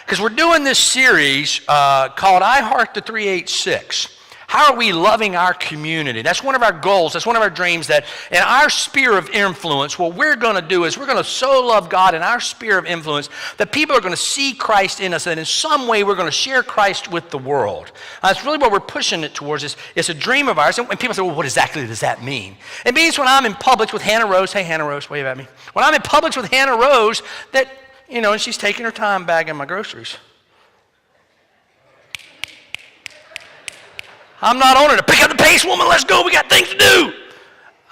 Because we're doing this series called I Heart the 386. How are we loving our community? That's one of our goals. That's one of our dreams, that in our sphere of influence, what we're going to do is we're going to so love God in our sphere of influence that people are going to see Christ in us, and in some way we're going to share Christ with the world. That's really what we're pushing it towards. It's a dream of ours. And people say, well, what exactly does that mean? It means when I'm in Publix with Hannah Rose, hey, Hannah Rose, wave at me. When I'm in Publix with Hannah Rose, that, and she's taking her time bagging my groceries. I'm not on it. Pick up the pace, woman. Let's go. We got things to do.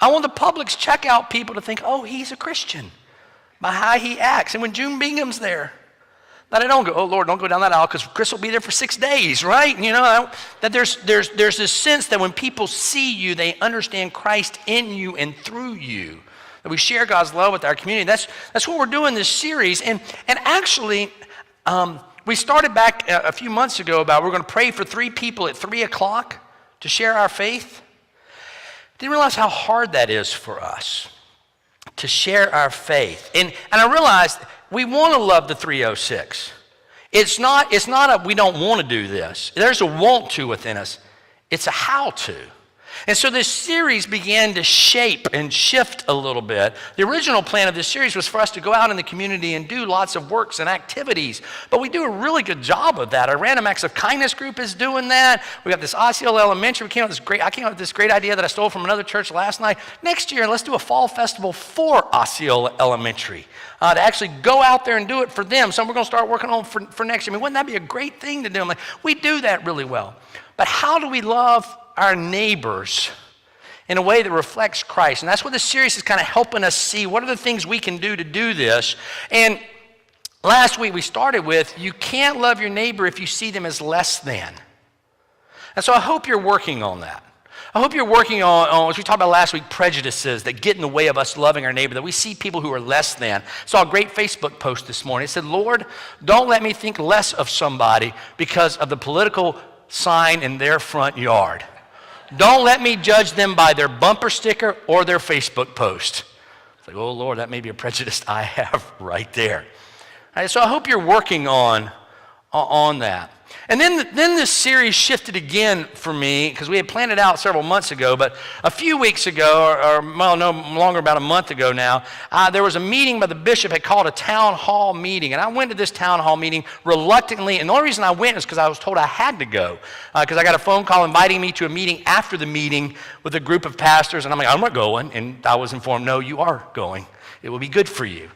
I want the Publix checkout people to think, oh, he's a Christian by how he acts. And when June Bingham's there, that I don't go, oh, Lord, don't go down that aisle because Chris will be there for 6 days, right? That there's this sense that when people see you, they understand Christ in you and through you. That we share God's love with our community. That's what we're doing this series. And actually, we started back a few months ago about we're going to pray for 3 people at 3 o'clock to share our faith. Didn't realize how hard that is for us to share our faith. And I realized we want to love the 306. It's not a we don't want to do this. There's a want to within us. It's a how to. And so this series began to shape and shift a little bit. The original plan of this series was for us to go out in the community and do lots of works and activities, but we do a really good job of that. Our Random Acts of Kindness group is doing that. We got this Osceola Elementary. I came up with this great idea that I stole from another church last night. Next year, let's do a fall festival for Osceola Elementary, to actually go out there and do it for them. So we're going to start working on for next year. I mean, wouldn't that be a great thing to do? We do that really well. But how do we love our neighbors in a way that reflects Christ? And that's what this series is kind of helping us see. What are the things we can do to do this? And last week we started with, you can't love your neighbor if you see them as less than. And so I hope you're working on that. I hope you're working on, as we talked about last week, prejudices that get in the way of us loving our neighbor, that we see people who are less than. Saw a great Facebook post this morning. It said, Lord, don't let me think less of somebody because of the political sign in their front yard. Don't let me judge them by their bumper sticker or their Facebook post. It's like, oh, Lord, that may be a prejudice I have right there. All right, so I hope you're working on that. And then this series shifted again for me, because we had planned it out several months ago, but a few weeks ago, or no longer, about a month ago now, there was a meeting by the bishop had called a town hall meeting, and I went to this town hall meeting reluctantly, and the only reason I went is because I was told I had to go, because I got a phone call inviting me to a meeting after the meeting with a group of pastors, and I'm like, I'm not going, and I was informed, no, you are going. It will be good for you.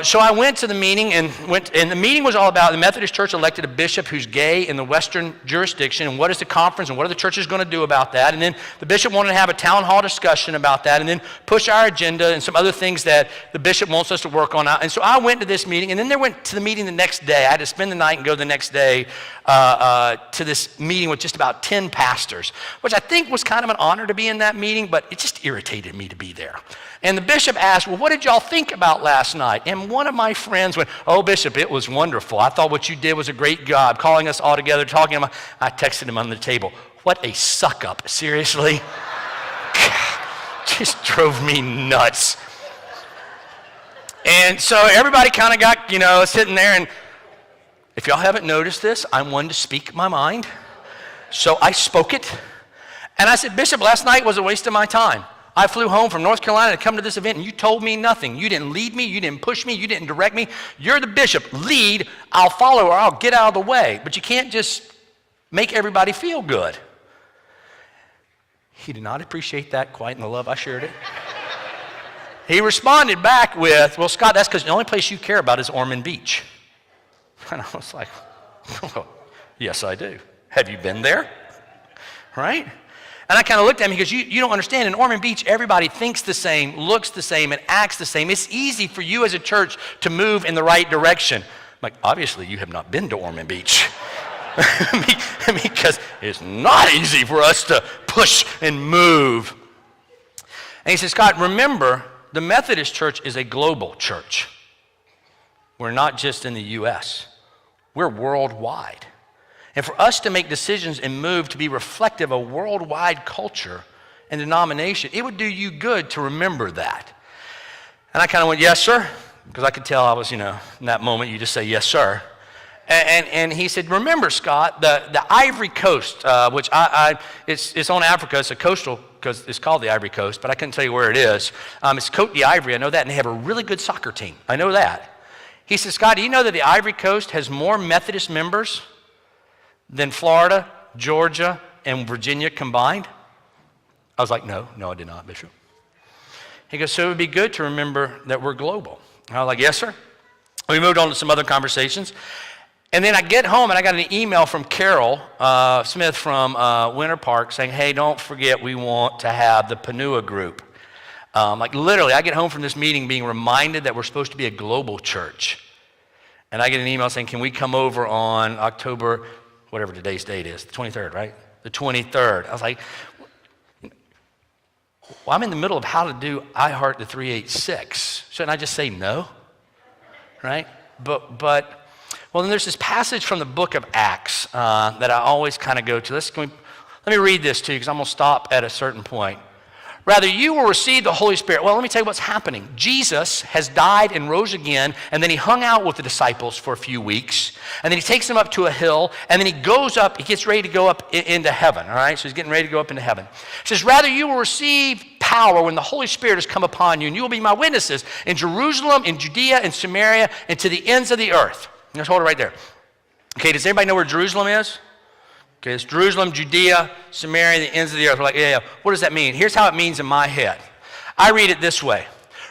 So I went to the meeting, and the meeting was all about the Methodist Church elected a bishop who's gay in the Western jurisdiction, and what is the conference, and what are the churches going to do about that? And then the bishop wanted to have a town hall discussion about that, and then push our agenda and some other things that the bishop wants us to work on. And so I went to this meeting, and then they went to the meeting the next day. I had to spend the night and go the next day to this meeting with just about 10 pastors, which I think was kind of an honor to be in that meeting, but it just irritated me to be there. And the bishop asked, well, what did y'all think about last night? And one of my friends went, oh, Bishop, it was wonderful. I thought what you did was a great job, calling us all together, talking about. I texted him on the table, what a suck up, seriously? Just drove me nuts. And so everybody kind of got, sitting there, and if y'all haven't noticed this, I'm one to speak my mind. So I spoke it, and I said, Bishop, last night was a waste of my time. I flew home from North Carolina to come to this event, and you told me nothing. You didn't lead me. You didn't push me. You didn't direct me. You're the bishop. Lead, I'll follow, or I'll get out of the way. But you can't just make everybody feel good. He did not appreciate that quite in the love I shared it. He responded back with, well, Scott, that's because the only place you care about is Ormond Beach. And I was like, well, yes, I do. Have you been there? Right? And I kind of looked at him because you don't understand. In Ormond Beach, everybody thinks the same, looks the same, and acts the same. It's easy for you as a church to move in the right direction. I'm like, obviously, you have not been to Ormond Beach. Because it's not easy for us to push and move. And he says, Scott, remember, the Methodist Church is a global church. We're not just in the U.S. We're worldwide. And for us to make decisions and move to be reflective of worldwide culture and denomination, it would do you good to remember that. And I kind of went, yes, sir, because I could tell I was, in that moment, you just say, yes, sir. And he said, remember, Scott, the Ivory Coast, which it's on Africa. It's a coastal, because it's called the Ivory Coast, but I couldn't tell you where it is. It's Côte d'Ivoire, I know that, and they have a really good soccer team. I know that. He said, Scott, do you know that the Ivory Coast has more Methodist members than Florida, Georgia, and Virginia combined? I was like, no, I did not, Bishop. He goes, so it would be good to remember that we're global. And I was like, yes, sir. We moved on to some other conversations. And then I get home and I got an email from Carol Smith from Winter Park saying, hey, don't forget we want to have the Panua group. Like literally, I get home from this meeting being reminded that we're supposed to be a global church. And I get an email saying, can we come over on October, whatever today's date is, the 23rd, right? The 23rd. I was like, well, I'm in the middle of how to do I Heart the 386. Shouldn't I just say no? Right? But well, then there's this passage from the book of Acts that I always kind of go to. Let me read this to you because I'm going to stop at a certain point. Rather, you will receive the Holy Spirit. Well, let me tell you what's happening. Jesus has died and rose again, and then he hung out with the disciples for a few weeks, and then he takes them up to a hill, and then he goes up, he gets ready to go up into heaven, all right? So he's getting ready to go up into heaven. He says, rather, you will receive power when the Holy Spirit has come upon you, and you will be my witnesses in Jerusalem, in Judea, in Samaria, and to the ends of the earth. Let's hold it right there. Okay, does everybody know where Jerusalem is? Okay, it's Jerusalem, Judea, Samaria, the ends of the earth. We're like, yeah. What does that mean? Here's how it means in my head. I read it this way.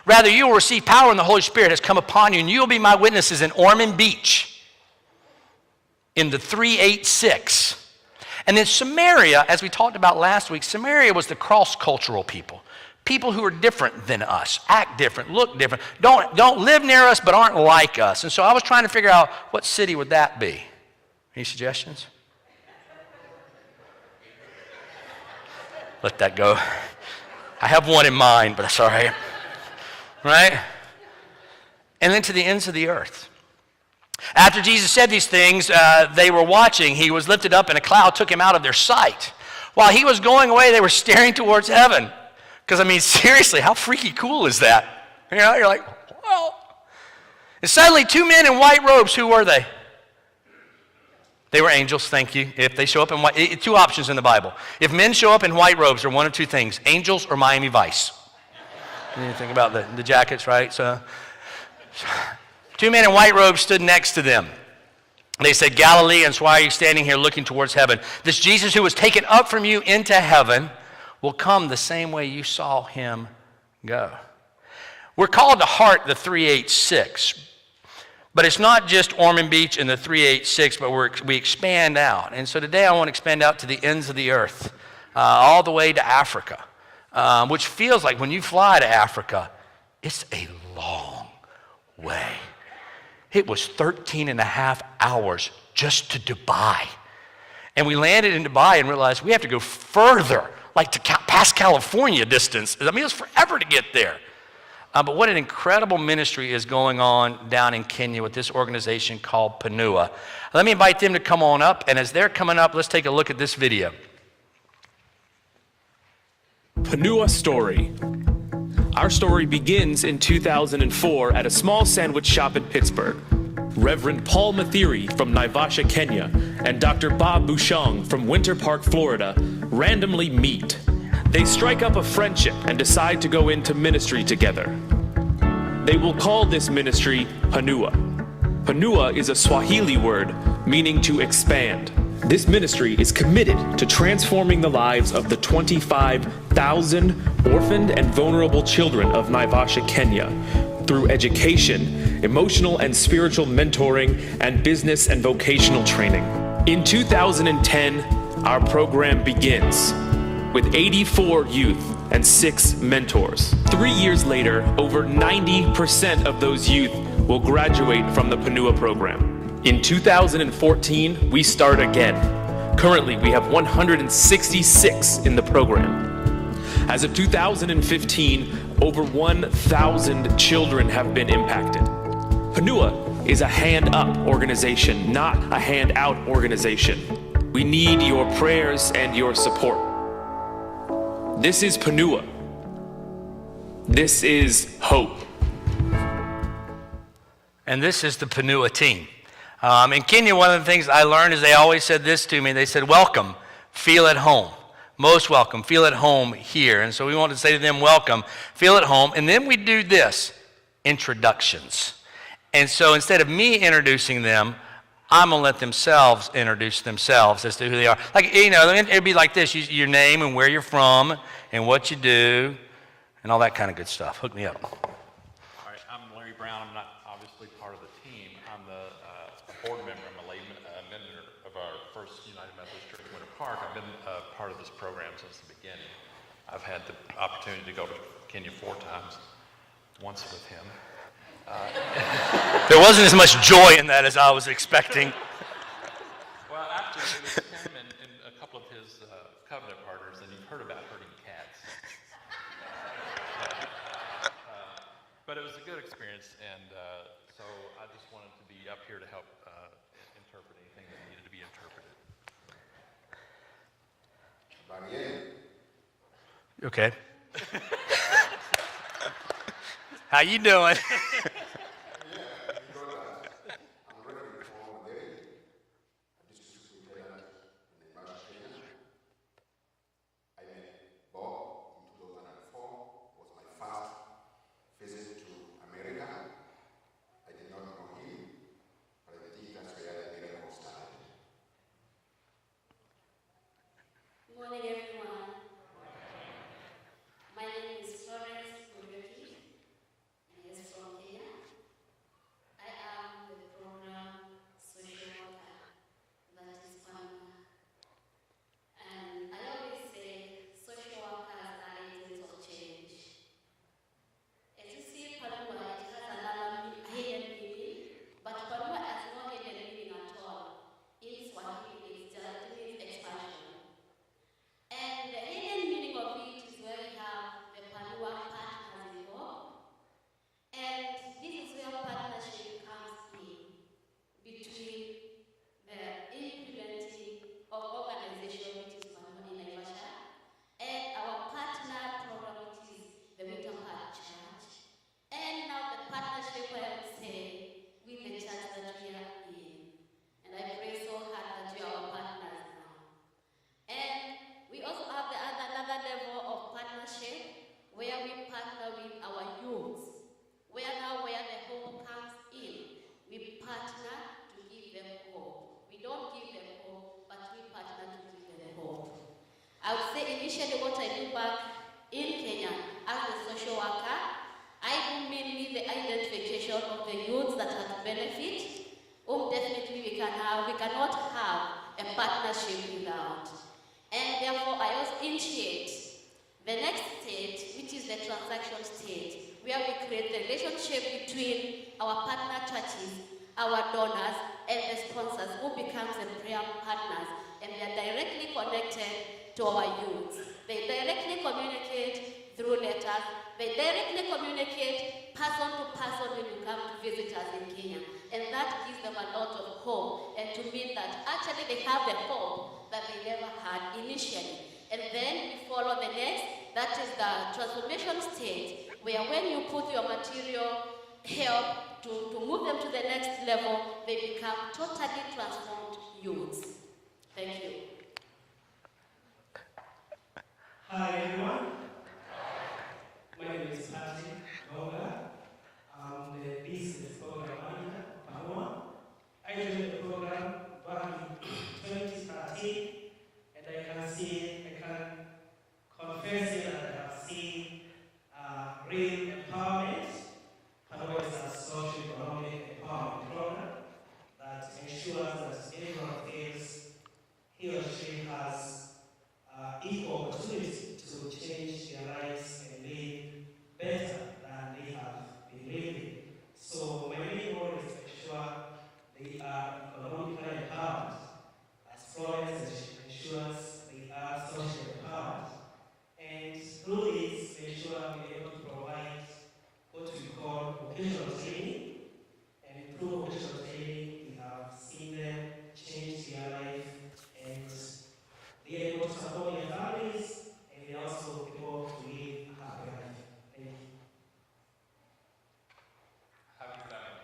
Rather, you will receive power when the Holy Spirit has come upon you, and you will be my witnesses in Ormond Beach, in the 386. And then Samaria, as we talked about last week, Samaria was the cross-cultural people. People who are different than us, act different, look different, don't live near us but aren't like us. And so I was trying to figure out what city would that be. Any suggestions? Let that go. I have one in mind, but that's all right. Right? And then to the ends of the earth. After Jesus said these things, they were watching. He was lifted up and a cloud took him out of their sight. While he was going away, they were staring towards heaven. Because, I mean, seriously, how freaky cool is that? You know, you're like, well. And suddenly, two men in white robes, who were they? They were angels, thank you. If they show up in white, two options in the Bible. If men show up in white robes, they're one of two things, angels or Miami Vice. You think about the jackets, right? So, two men in white robes stood next to them. They said, Galileans, why are you standing here looking towards heaven? This Jesus who was taken up from you into heaven will come the same way you saw him go. We're called to heart the 386, but it's not just Ormond Beach and the 386, but we expand out. And so today I want to expand out to the ends of the earth, all the way to Africa, which feels like when you fly to Africa, it's a long way. It was 13 and a half hours just to Dubai. And we landed in Dubai and realized we have to go further, like to past California distance. I mean, it was forever to get there. But what an incredible ministry is going on down in Kenya with this organization called Panua. Let me invite them to come on up, and as they're coming up, let's take a look at this video. Panua story. Our story begins in 2004 at a small sandwich shop in Pittsburgh. Reverend Paul Mathiri from Naivasha, Kenya, and Dr. Bob Bouchong from Winter Park, Florida, randomly meet. They strike up a friendship and decide to go into ministry together. They will call this ministry Panua. Panua is a Swahili word meaning to expand. This ministry is committed to transforming the lives of the 25,000 orphaned and vulnerable children of Naivasha, Kenya, through education, emotional and spiritual mentoring, and business and vocational training. In 2010, our program begins with 84 youth and 6 mentors. 3 years later, over 90% of those youth will graduate from the Panua program. In 2014, we start again. Currently, we have 166 in the program. As of 2015, over 1,000 children have been impacted. Panua is a hand-up organization, not a hand-out organization. We need your prayers and your support. This is Panua. This is hope. And this is the Panua team. In Kenya, one of the things I learned is they always said this to me. They said, welcome, feel at home. Most welcome, feel at home here. And so we wanted to say to them, welcome, feel at home. And then we do this, introductions. And so instead of me introducing them, I'm going to let themselves introduce themselves as to who they are. Like, you know, it'd be like this, your name and where you're from and what you do and all that kind of good stuff. Hook me up. All right, I'm Larry Brown. I'm not obviously part of the team. I'm the board member. I'm a lay member of our First United Methodist Church in Winter Park. I've been part of this program since the beginning. I've had the opportunity to go to Kenya 4 times, once with him. There wasn't as much joy in that as I was expecting. Well, after it was him and a couple of his covenant partners, and you've heard about herding cats. But it was a good experience, and so I just wanted to be up here to help interpret anything that needed to be interpreted. Okay. How you doing? I would say initially what I do back in Kenya as a social worker, I do mainly the identification of the youths that are to benefit, whom definitely we cannot have a partnership without. And therefore I also initiate the next stage, which is the transaction stage, where we create the relationship between our partner churches, our donors, and the sponsors, who becomes the prayer partners, and they are directly connected to our youth. They directly communicate through letters. They directly communicate person to person when you come to visit us in Kenya. And that gives them a lot of hope, and to mean that actually they have the hope that they never had initially. And then we follow the next, that is the transformation stage, where when you put your material help to move them to the next level, they become totally transformed youths. Thank you. Hi everyone. My name is Patrick Gonga. I'm the business program manager of Panua. I joined the program back in 2013, and I can confess here that I have seen real empowerment. Panua is a social economic empowerment program that ensures that everyone feels he or she has equal opportunity to change their lives and live better than they have been living. So my main goal is to ensure they are economically empowered. As Florence ensures they are socially empowered. And through this, we ensure we are able to provide what we call vocational training. And through vocational training, we have seen them change their life, and they are able to support their families, and they are also able to live a happy life. Thank you. Happy family.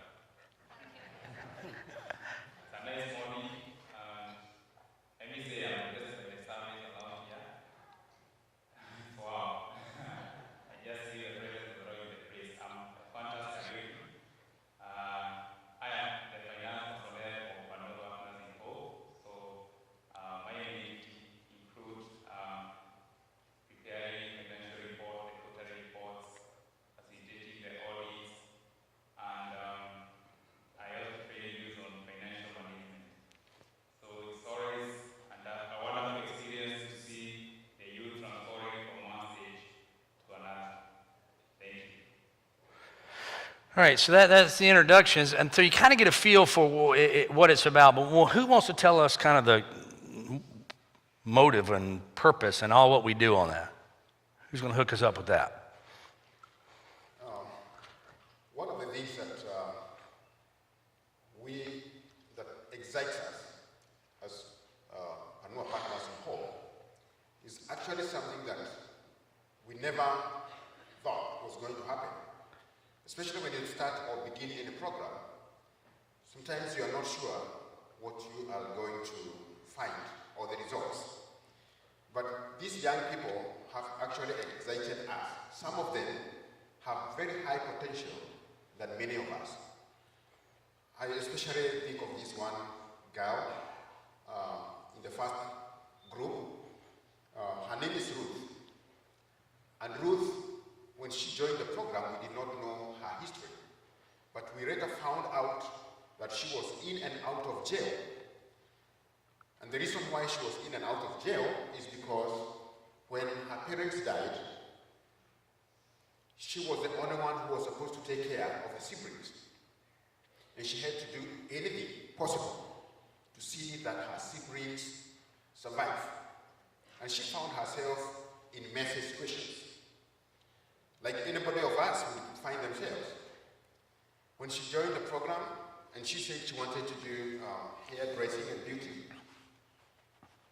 All right, so that's the introductions, and so you kind of get a feel for what it's about. But who wants to tell us kind of the motive and purpose and all what we do on that? Who's going to hook us up with that? One of the things that that excites us as Panua partners in whole is actually something that we never thought was going to happen. Especially when you start or begin in a program, sometimes you are not sure what you are going to find or the results. But these young people have actually excited us. Some of them have very high potential than many of us. I especially think of this one girl in the first group. Her name is Ruth. And Ruth, when she joined the program, we did not know her history. But we later found out that she was in and out of jail. And the reason why she was in and out of jail is because when her parents died, she was the only one who was supposed to take care of the siblings. And she had to do anything possible to see that her siblings survive. And she found herself in messy situations, like anybody of us would find themselves. When she joined the program, and she said she wanted to do hairdressing and beauty,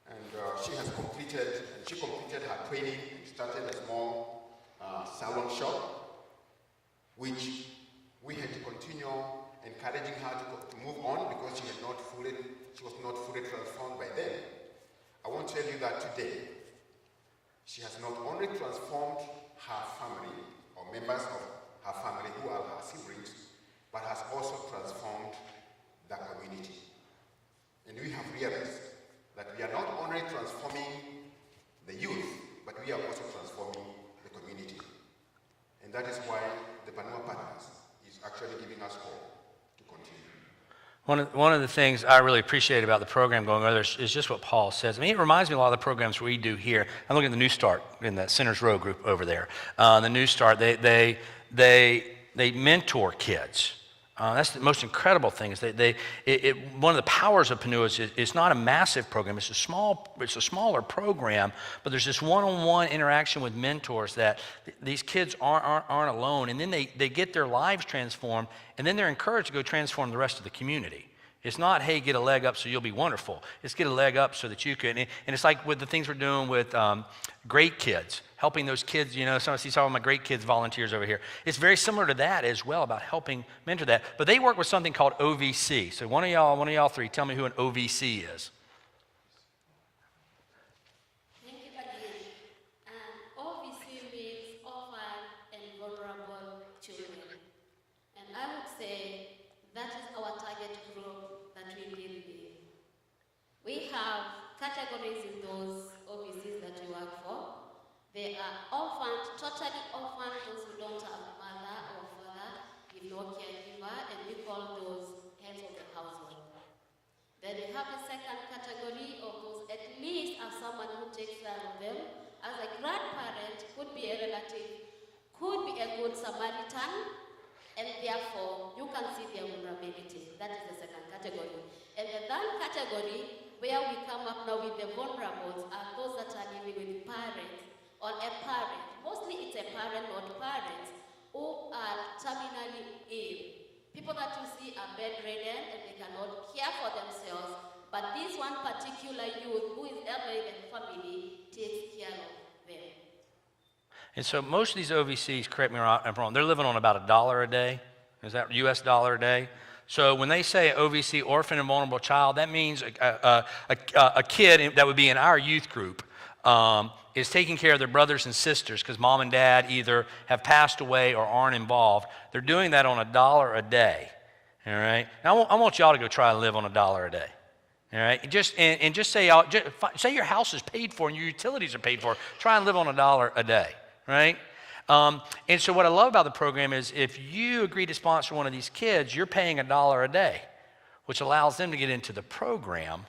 and she completed her training and started a small salon shop, which we had to continue encouraging her to move on because she was not fully transformed by then. I want to tell you that today, she has not only transformed her family or members of her family who are her siblings, but has also transformed the community. And we have realized that we are not only transforming the youth, but we are also transforming the community. And that is why the Panua Partners is actually giving us hope to continue. One of the things I really appreciate about the program going over there is just what Paul says. I mean, it reminds me of a lot of the programs we do here. I'm looking at the New Start in the Sinners Row group over there. The New Start, they mentor kids. That's the most incredible thing. Is one of the powers of Panua is it's not a massive program. It's a smaller program, but there's this one-on-one interaction with mentors that these kids aren't alone, and then they get their lives transformed, and then they're encouraged to go transform the rest of the community. It's not, hey, get a leg up so you'll be wonderful. It's get a leg up so that you can, and it's like with the things we're doing with great kids, helping those kids, some of my great kids volunteers over here. It's very similar to that as well, about helping mentor that. But they work with something called OVC. So one of y'all three, tell me who an OVC is. Thank you again. OVC means orphan and vulnerable children. And I would say that is our target group that we deal with. We have categories in those OVCs that we work for. They are orphans, totally orphans, those who don't have mother or father, with no caregiver, and we call those heads of the household. Then we have a second category of those at least as someone who takes care of them, as a grandparent, could be a relative, could be a good Samaritan, and therefore you can see their vulnerability. That is the second category. And the third category, where we come up now with the vulnerables, are those that are living with parents, or a parent, mostly it's a parent, not parents, who are terminally ill. People that you see are bedridden and they cannot care for themselves, but this one particular youth who is elderly in the family takes care of them. And so most of these OVCs, correct me if I'm wrong, they're living on about $1 a day. Is that US dollar a day? So when they say OVC, orphan and vulnerable child, that means a kid that would be in our youth group is taking care of their brothers and sisters because mom and dad either have passed away or aren't involved. They're doing that on $1 a day. All right. Now I want y'all to go try and live on $1 a day. All right. Just say say your house is paid for and your utilities are paid for. Try and live on $1 a day. Right. And so what I love about the program is if you agree to sponsor one of these kids, you're paying $1 a day, which allows them to get into the program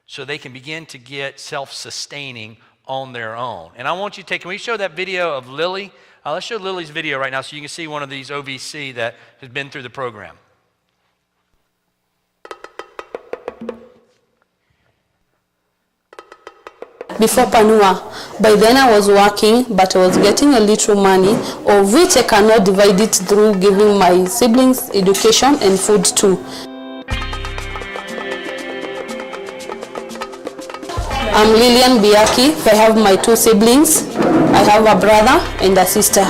so they can begin to get self-sustaining on their own. And I want you to can we show that video of Lily? Let's show Lily's video right now so you can see one of these OVC that has been through the program. Before Panua, by then I was working, but I was getting a little money, of which I cannot divide it through giving my siblings education and food too. I'm Lilian Biaki. I have my 2 siblings. I have a brother and a sister.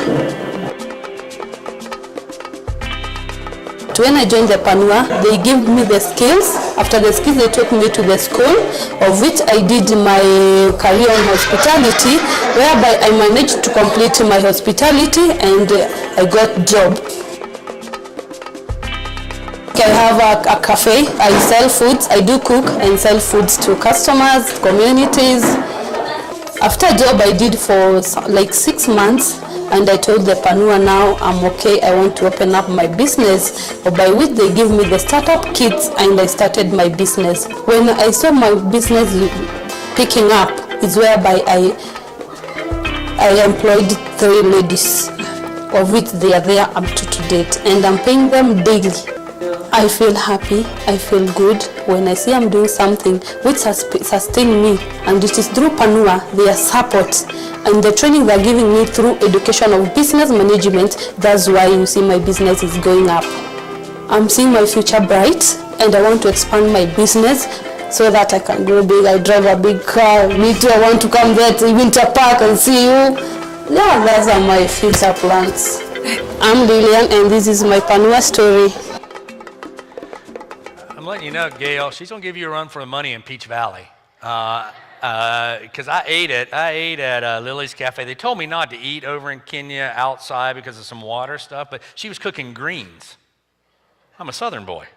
When I joined the Panua, they gave me the skills. After the skills, they took me to the school, of which I did my career in hospitality, whereby I managed to complete my hospitality and I got job. I have a cafe. I sell foods. I do cook and sell foods to customers, communities. After a job I did for like 6 months, and I told the Panua now I'm okay, I want to open up my business, by which they give me the startup kits and I started my business. When I saw my business picking up, is whereby I employed 3 ladies, of which they are there up to date, and I'm paying them daily. I feel happy, I feel good when I see I'm doing something which sustain me, and it is through Panua, their support and the training they're giving me through education of business management. That's why you see my business is going up. I'm seeing my future bright, and I want to expand my business so that I can grow big. I drive a big car. Me too, I want to come there to Winter Park and see you. Yeah, those are my future plans. I'm Lilian, and this is my Panua story. I'm letting you know, Gail, she's going to give you a run for the money in Peach Valley. Because I ate at Lily's Cafe. They told me not to eat over in Kenya outside because of some water stuff, but she was cooking greens. I'm a Southern boy.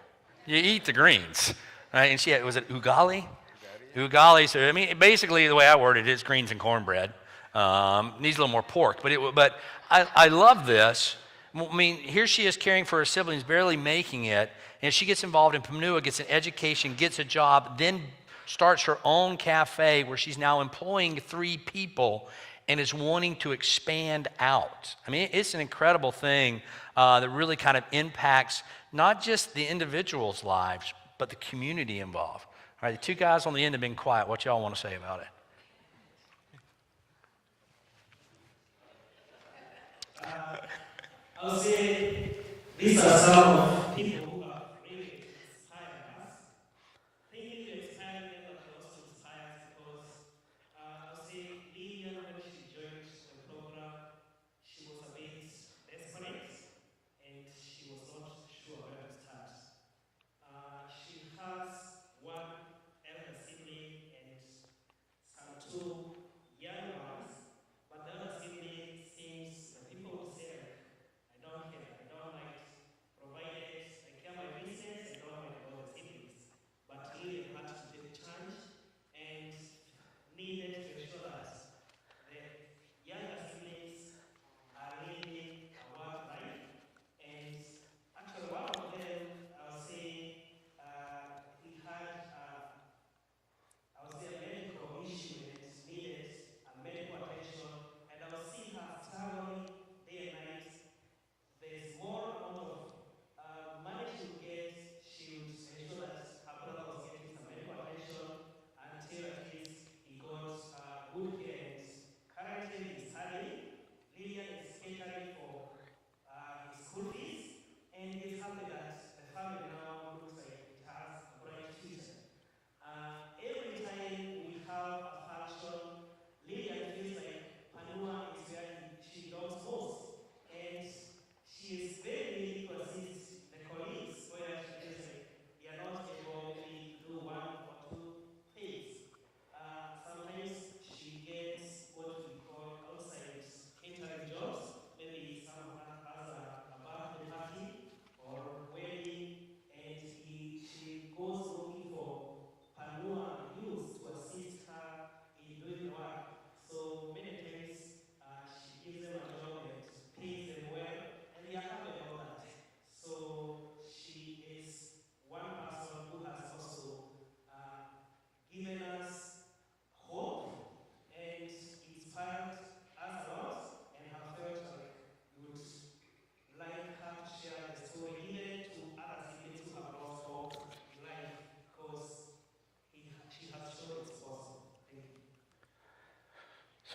You eat the greens, right? And she had, was it ugali? Ugali. So, I mean, basically the way I word it is greens and cornbread. Needs a little more pork, but I love this. I mean, here she is caring for her siblings, barely making it, and she gets involved in Panua, gets an education, gets a job, then starts her own cafe where she's now employing 3 people and is wanting to expand out. I mean, it's an incredible thing that really kind of impacts not just the individuals' lives, but the community involved. All right, the 2 guys on the end have been quiet. What y'all want to say about it? I'll say these are some of people who have really inspired us. Thinking to inspire them, but also inspire us because I'll say Lilian, when she joined the program, she was a bit desperate and she was not sure where to start. She has 1 elder sibling and some 2 young ones, but the other sibling seems, the people will say, I don't care, I don't like, provided I care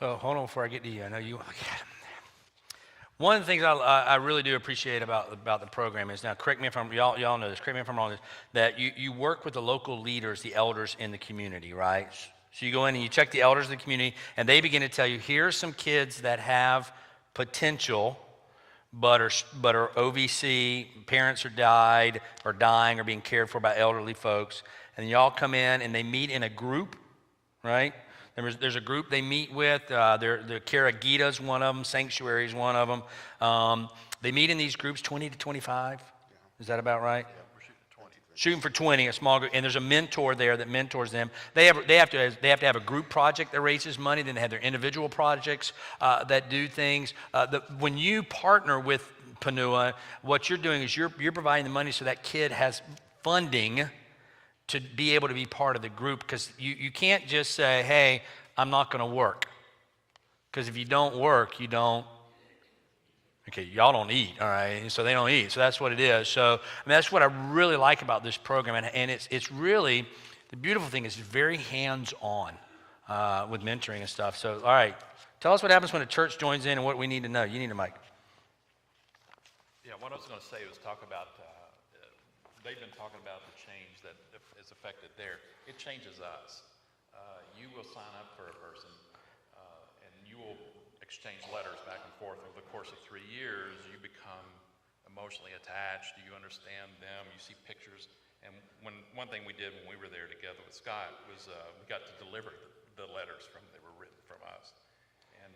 So hold on before I get to you. I know you. One of the things I really do appreciate about the program is, now correct me if I'm, y'all know this, correct me if I'm wrong, that you work with the local leaders, the elders in the community, right? So you go in and you check the elders of the community, and they begin to tell you, here's some kids that have potential, but are OVC, parents are died or dying or being cared for by elderly folks, and y'all come in and they meet in a group, right? There's a group they meet with. The Cara Gita's one of them. Sanctuary is one of them. They meet in these groups, 20 to 25. Yeah. Is that about right? Yeah, we're shooting 20. Shooting for 20, a small group, and there's a mentor there that mentors them. They have to have a group project that raises money. Then they have their individual projects that do things. When you partner with Panua, what you're doing is you're providing the money so that kid has funding to be able to be part of the group, because you can't just say, hey, I'm not going to work. Because if you don't work, you don't, okay, y'all don't eat, all right? And so they don't eat, so that's what it is. So I mean, that's what I really like about this program, and it's really, the beautiful thing is it's very hands-on with mentoring and stuff. So, all right, tell us what happens when a church joins in and what we need to know. You need a mic. Yeah, what I was going to say was talk about, they've been talking about the change that is affected there. It changes us. You will sign up for a person, and you will exchange letters back and forth over the course of 3 years. You become emotionally attached. You understand them. You see pictures. And one thing we did when we were there together with Scott was we got to deliver the letters that were written from us. And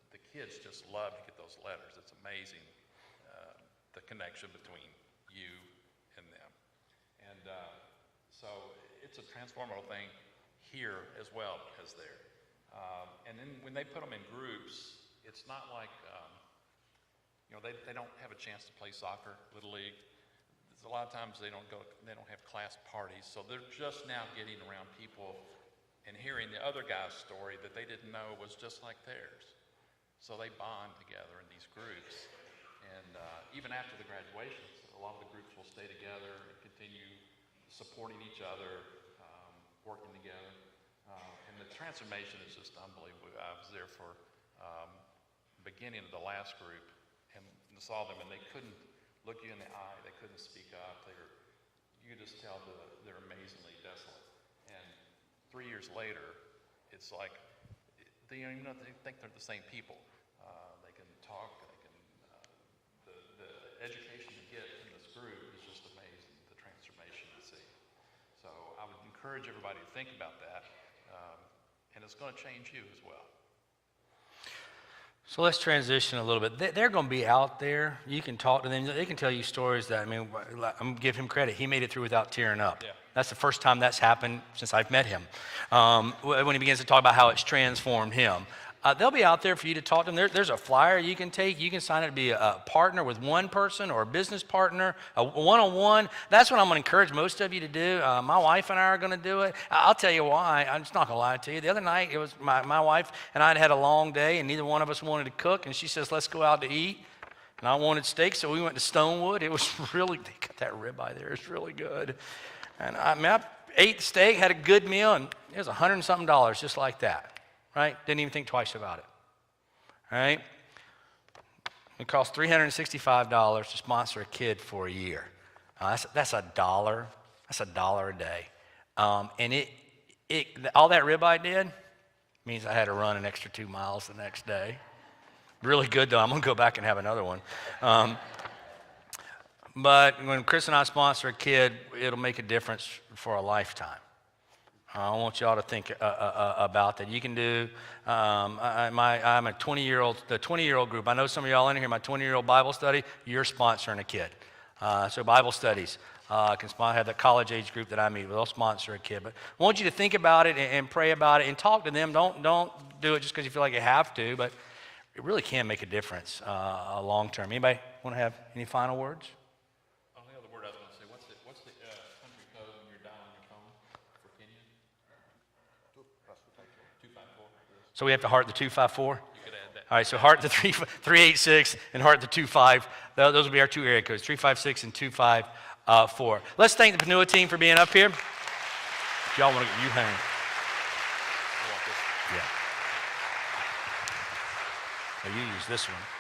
the kids just love to get those letters. It's amazing, the connection between you and them. And so it's a transformative thing here as well as there. And then when they put them in groups, it's not like, they don't have a chance to play soccer, Little League. There's a lot of times they don't have class parties, so they're just now getting around people and hearing the other guy's story that they didn't know was just like theirs. So they bond together in these groups. And even after the graduations, a lot of the groups will stay together and continue supporting each other, working together. And the transformation is just unbelievable. I was there for the beginning of the last group and saw them, and they couldn't look you in the eye. They couldn't speak up. You could just tell they're amazingly desolate. And 3 years later, it's like they don't even know, they think they're the same people. They can talk. The education you get in this group is just amazing, the transformation you see. So I would encourage everybody to think about that, and it's going to change you as well. So let's transition a little bit. They're going to be out there. You can talk to them. They can tell you stories that, I'm going to give him credit. He made it through without tearing up. Yeah. That's the first time that's happened since I've met him. When he begins to talk about how it's transformed him. They'll be out there for you to talk to them. There's a flyer you can take. You can sign up to be a partner with one person or a business partner, a one-on-one. That's what I'm going to encourage most of you to do. My wife and I are going to do it. I'll tell you why. I'm just not going to lie to you. The other night, it was my wife and I had a long day, and neither one of us wanted to cook. And she says, let's go out to eat. And I wanted steak, so we went to Stonewood. It was really, they got that ribeye there. It's really good. And I ate the steak, had a good meal, and it was $100 and something just like that. Right? Didn't even think twice about it. All right? It costs $365 to sponsor a kid for a year. That's $1. That's $1 a day. And all that ribeye did means I had to run an extra 2 miles the next day. Really good, though. I'm going to go back and have another one. But when Chris and I sponsor a kid, it'll make a difference for a lifetime. I want y'all to think about that. You can do, I'm a 20-year-old, the 20-year-old group. I know some of y'all in here, my 20-year-old Bible study, you're sponsoring a kid. So Bible studies can have the college age group that I meet with. They'll sponsor a kid. But I want you to think about it and pray about it and talk to them. Don't do it just because you feel like you have to, but it really can make a difference long term. Anybody want to have any final words? Only other word I was going to say, what's the country code when you're dialing your phone for Kenya? 254. So we have to heart the 254? You could add that. All right, so heart the 386 and heart the 25. Those will be our two area codes, 356 and 254. Let's thank the Panua team for being up here. If y'all want to, you hang. Yeah. So you use this one.